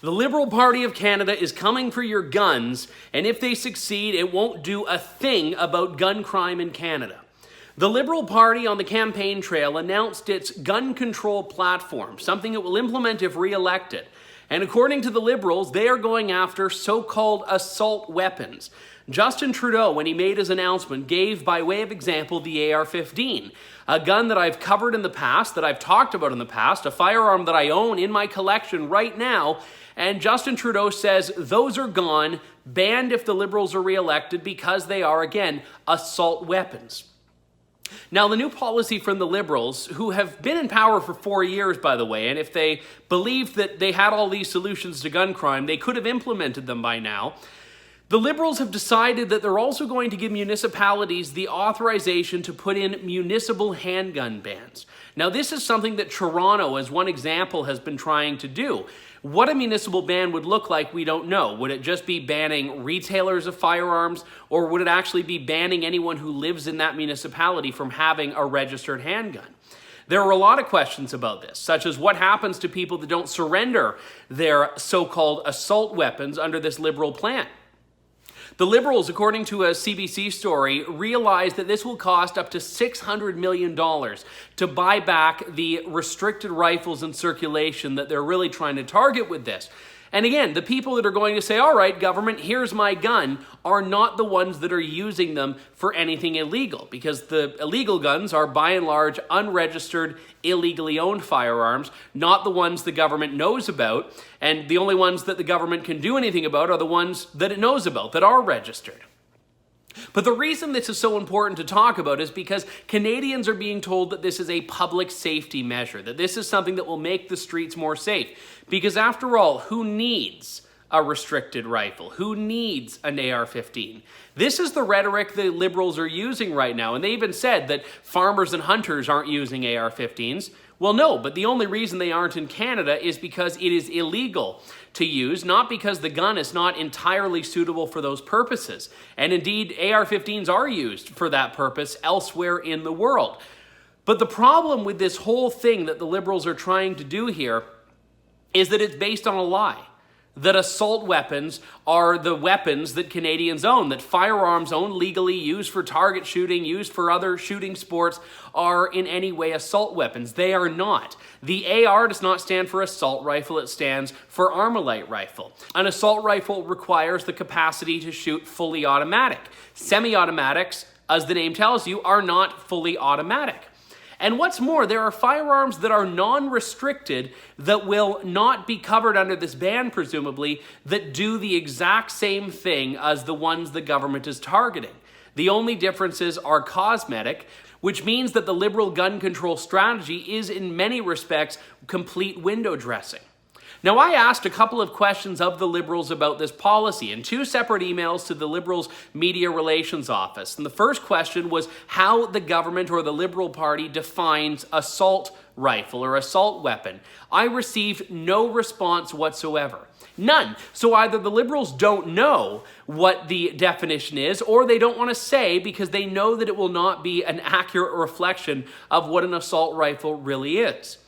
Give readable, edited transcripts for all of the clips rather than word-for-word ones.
The Liberal Party of Canada is coming for your guns, and if they succeed, it won't do a thing about gun crime in Canada. The Liberal Party on the campaign trail announced its gun control platform, something it will implement if re-elected. And according to the Liberals, they are going after so-called assault weapons. Justin Trudeau, when he made his announcement, gave, by way of example, the AR-15, a gun that I've covered in the past, that I've talked about in the past, a firearm that I own in my collection right now, and Justin Trudeau says those are gone, banned if the Liberals are re-elected because they are, again, assault weapons. Now, the new policy from the Liberals, who have been in power for 4 years, by the way, and if they believed that they had all these solutions to gun crime, they could have implemented them by now. The Liberals have decided that they're also going to give municipalities the authorization to put in municipal handgun bans. Now, this is something that Toronto, as one example, has been trying to do. What a municipal ban would look like, we don't know. Would it just be banning retailers of firearms, or would it actually be banning anyone who lives in that municipality from having a registered handgun? There are a lot of questions about this, such as what happens to people that don't surrender their so-called assault weapons under this Liberal plan. The Liberals, according to a CBC story, realized that this will cost up to $600 million to buy back the restricted rifles in circulation that they're really trying to target with this. And again, the people that are going to say, all right, government, here's my gun, are not the ones that are using them for anything illegal, because the illegal guns are by and large unregistered, illegally owned firearms, not the ones the government knows about, and the only ones that the government can do anything about are the ones that it knows about, that are registered. But the reason this is so important to talk about is because Canadians are being told that this is a public safety measure, that this is something that will make the streets more safe. Because after all, who needs a restricted rifle? Who needs an AR-15? This is the rhetoric the Liberals are using right now, and they even said that farmers and hunters aren't using AR-15s. Well, no, but the only reason they aren't in Canada is because it is illegal to use, not because the gun is not entirely suitable for those purposes. And indeed, AR-15s are used for that purpose elsewhere in the world. But the problem with this whole thing that the Liberals are trying to do here is that it's based on a lie. That assault weapons are the weapons that Canadians own, that firearms owned legally, used for target shooting, used for other shooting sports, are in any way assault weapons. They are not. The AR does not stand for assault rifle, it stands for Armalite rifle. An assault rifle requires the capacity to shoot fully automatic. Semi-automatics, as the name tells you, are not fully automatic. And what's more, there are firearms that are non-restricted that will not be covered under this ban, presumably, that do the exact same thing as the ones the government is targeting. The only differences are cosmetic, which means that the Liberal gun control strategy is, in many respects, complete window dressing. Now, I asked a couple of questions of the Liberals about this policy in 2 separate emails to the Liberals' Media Relations Office. And the first question was how the government or the Liberal Party defines assault rifle or assault weapon. I received no response whatsoever. None. So either the Liberals don't know what the definition is, or they don't want to say because they know that it will not be an accurate reflection of what an assault rifle really is.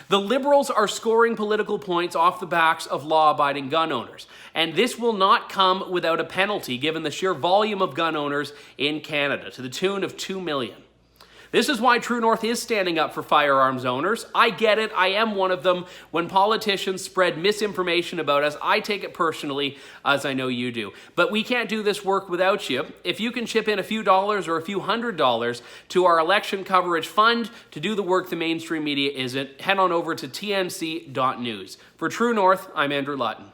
The Liberals are scoring political points off the backs of law-abiding gun owners, and this will not come without a penalty given the sheer volume of gun owners in Canada, to the tune of 2 million. This is why True North is standing up for firearms owners. I get it, I am one of them. When politicians spread misinformation about us, I take it personally, as I know you do. But we can't do this work without you. If you can chip in a few dollars or a few $100s to our election coverage fund to do the work the mainstream media isn't, head on over to tnc.news. For True North, I'm Andrew Lawton.